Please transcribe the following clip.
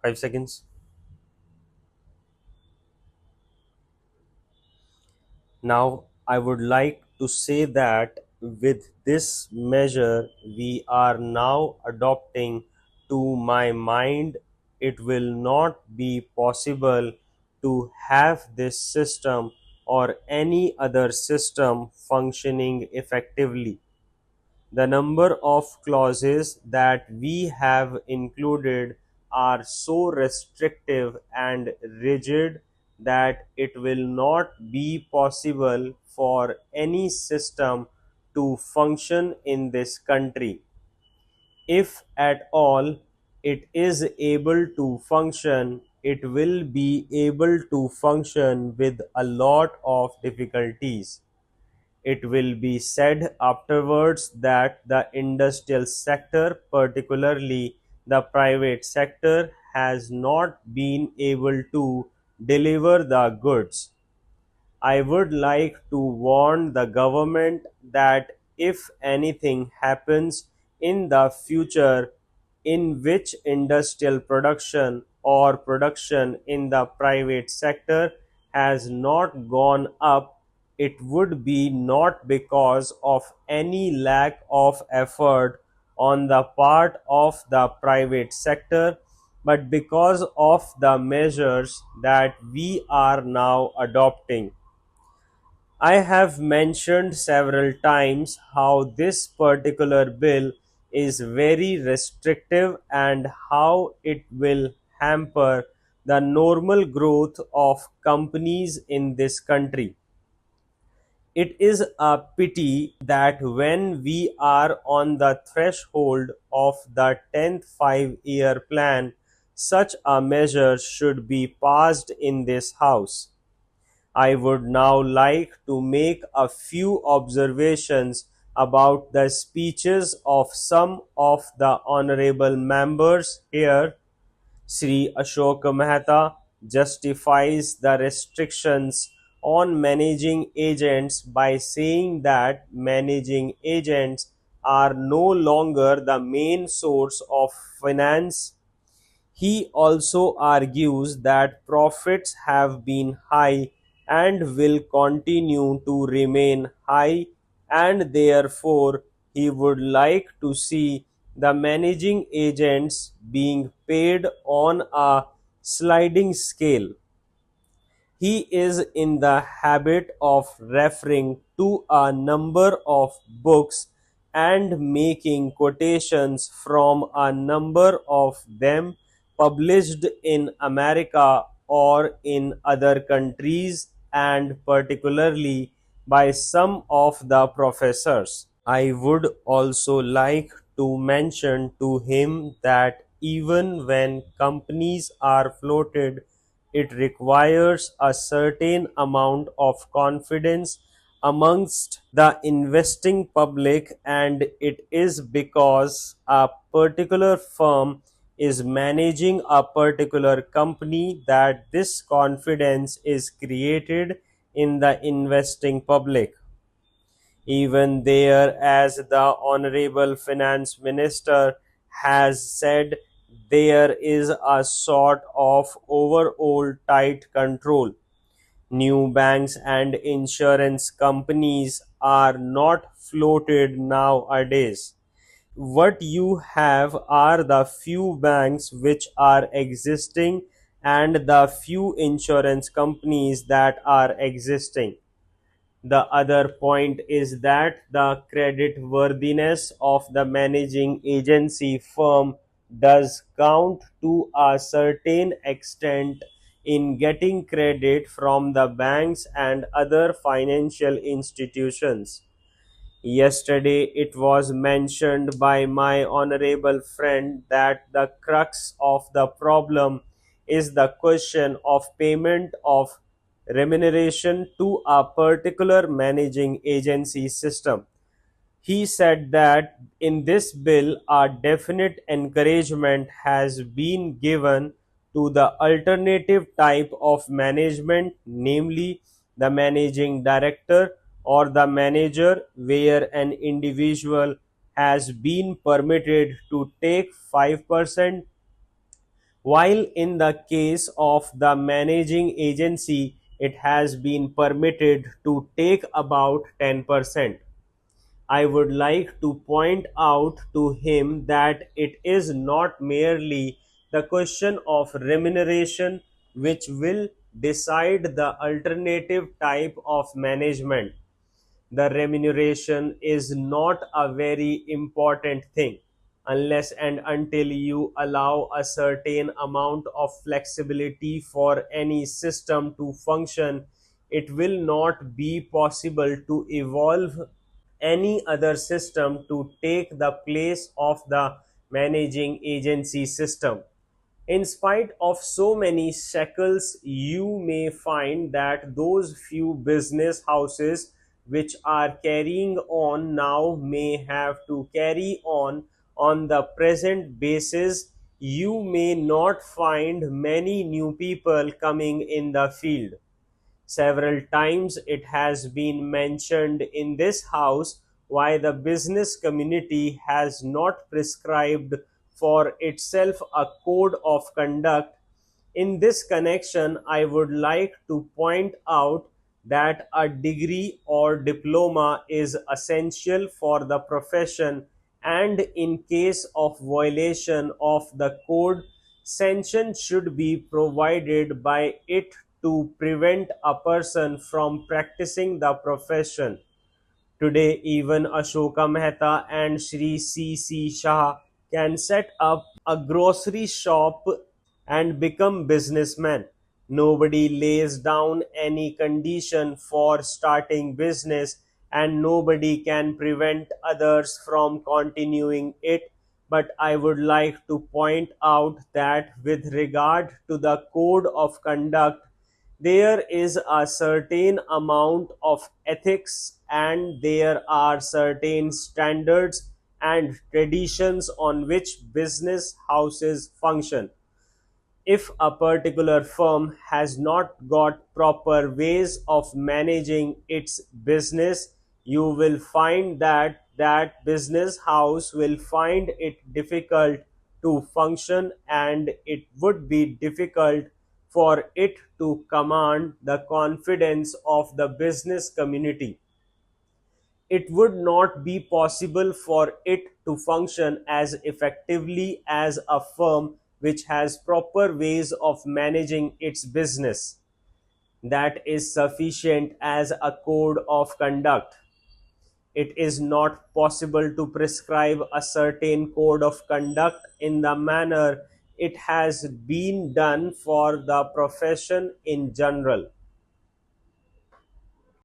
5 seconds. Now, I would like to say that with this measure we are now adopting, to my mind, it will not be possible to have this system or any other system functioning effectively. The number of clauses that we have included are so restrictive and rigid that it will not be possible for any system to function in this country. If at all it is able to function, it will be able to function with a lot of difficulties. It will be said afterwards that the industrial sector, particularly the private sector, has not been able to deliver the goods. I would like to warn the government that if anything happens in the future in which industrial production or production in the private sector has not gone up, it would be not because of any lack of effort on the part of the private sector, but because of the measures that we are now adopting. I have mentioned several times how this particular bill is very restrictive and how it will hamper the normal growth of companies in this country. It is a pity that when we are on the threshold of the 10th 5-year plan, such a measure should be passed in this House. I would now like to make a few observations about the speeches of some of the honorable members here. Sri Ashok Mehta justifies the restrictions on managing agents by saying that managing agents are no longer the main source of finance. He also argues that profits have been high and will continue to remain high, and therefore he would like to see the managing agents being paid on a sliding scale. He is in the habit of referring to a number of books and making quotations from a number of them published in America or in other countries, and particularly by some of the professors. I would also like to mention to him that even when companies are floated, it requires a certain amount of confidence amongst the investing public, and it is because a particular firm is managing a particular company that this confidence is created in the investing public. Even there, as the Honorable Finance Minister has said, there is a sort of overall tight control. New banks and insurance companies are not floated nowadays. What you have are the few banks which are existing and the few insurance companies that are existing. The other point is that the credit worthiness of the managing agency firm does count to a certain extent in getting credit from the banks and other financial institutions. Yesterday, it was mentioned by my honorable friend that the crux of the problem is the question of payment of remuneration to a particular managing agency system. He said that in this bill, a definite encouragement has been given to the alternative type of management, namely the managing director or the manager, where an individual has been permitted to take 5%, while in the case of the managing agency, it has been permitted to take about 10%. I would like to point out to him that it is not merely the question of remuneration which will decide the alternative type of management. The remuneration is not a very important thing unless and until you allow a certain amount of flexibility for any system to function. It will not be possible to evolve any other system to take the place of the managing agency system. In spite of so many shackles, you may find that those few business houses which are carrying on now may have to carry on the present basis. You may not find many new people coming in the field. Several times it has been mentioned in this house why the business community has not prescribed for itself a code of conduct. In this connection, I would like to point out that a degree or diploma is essential for the profession, and in case of violation of the code, sanction should be provided by it to prevent a person from practicing the profession. Today, even Ashoka Mehta and Shri C. Shah can set up a grocery shop and become businessmen. Nobody lays down any condition for starting business, and nobody can prevent others from continuing it. But I would like to point out that with regard to the code of conduct, there is a certain amount of ethics and there are certain standards and traditions on which business houses function. If a particular firm has not got proper ways of managing its business, you will find that that business house will find it difficult to function, and it would be difficult for it to command the confidence of the business community. It would not be possible for it to function as effectively as a firm which has proper ways of managing its business. That is sufficient as a code of conduct. It is not possible to prescribe a certain code of conduct in the manner it has been done for the profession in general.